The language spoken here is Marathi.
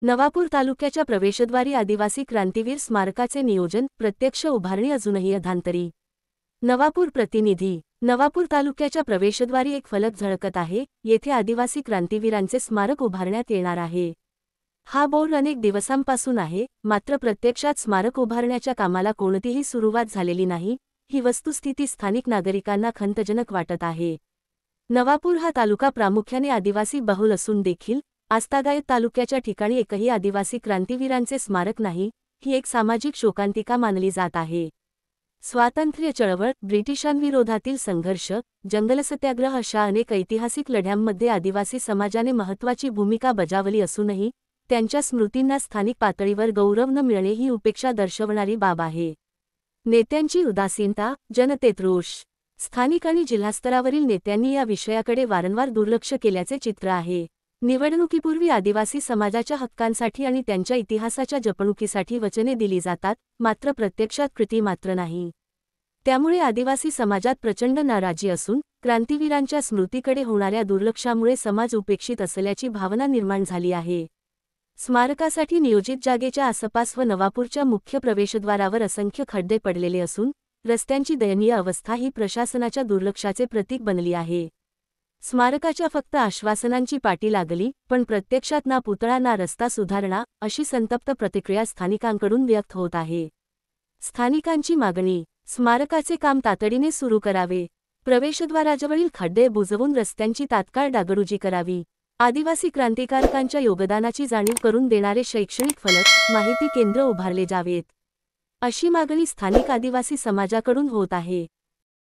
नवापूर तालुक्याच्या प्रवेशद्वारी आदिवासी क्रांतीवीर स्मारकाचे नियोजन, प्रत्यक्ष उभारणी अजूनही अधांतरी। नवापूर प्रतिनिधी। नवापूर तालुक्याच्या प्रवेशद्वारी एक फलक झळकत आहे, येथे आदिवासी क्रांतीवीरांचे स्मारक उभारण्यात येणार आहे। हा बोर्ड अनेक दिवसांपासून आहे, मात्र प्रत्यक्षात स्मारक उभारण्याच्या कामाला कोणतीही सुरुवात झालेली नाही। ही वस्तुस्थिती स्थानिक नागरिकांना खंतजनक वाटत आहे। नवापूर हा तालुका प्रामुख्याने आदिवासी बहुल असून देखील आजतागायत तालुक्याच्या ठिकाणी एकही आदिवासी क्रांतीवीरांचे स्मारक नाही, ही एक सामाजिक शोकांतिका मानली जात आहे। स्वातंत्र्य चळवळ, ब्रिटिशांविरोधातील संघर्ष, जंगलसत्याग्रह अशा अनेक ऐतिहासिक लढ्यांमध्ये आदिवासी समाजाने महत्त्वाची भूमिका बजावली असूनही त्यांच्या स्मृतींना स्थानिक पातळीवर गौरव न मिळणे ही उपेक्षा दर्शवणारी बाब आहे। नेत्यांची उदासीनता, जनतेत रोष। स्थानिक आणि जिल्हास्तरावरील नेत्यांनी या विषयाकडे वारंवार दुर्लक्ष केल्याचे चित्र आहे। निवडणुकीपूर्वी आदिवासी समाजाच्या हक्कांसाठी आणि त्यांच्या इतिहासाच्या जपणुकीसाठी वचने दिली जातात, मात्र प्रत्यक्षात कृती मात्र नाही। त्यामुळे आदिवासी समाजात प्रचंड नाराजी असून क्रांतीवीरांच्या स्मृतीकडे होणाऱ्या दुर्लक्षामुळे समाज उपेक्षित असल्याची भावना निर्माण झाली आहे। स्मारकासाठी नियोजित जागेच्या आसपास व नवापूरच्या मुख्य प्रवेशद्वारावर असंख्य खड्डे पडलेले असून रस्त्यांची दयनीय अवस्था ही प्रशासनाच्या दुर्लक्षाचे प्रतीक बनली आहे। स्मारकाच्या फक्त आश्वासनांची पाटी लागली, पण प्रत्यक्षात ना पुतळा ना रस्ता सुधारणा, अशी संतप्त प्रतिक्रिया स्थानिकांकडून व्यक्त होत आहे। स्थानिकांची मागणी, स्मारकाचे काम तातडीने सुरू करावे, प्रवेशद्वाराजवळील खड्डे बुजवून रस्त्यांची तात्काळ डागडुजी करावी, आदिवासी क्रांतिकारकांच्या योगदानाची जाणीव करून देणारे शैक्षणिक फलक, माहिती केंद्र उभारले जावेत, अशी मागणी स्थानिक आदिवासी समाजाकडून होत आहे।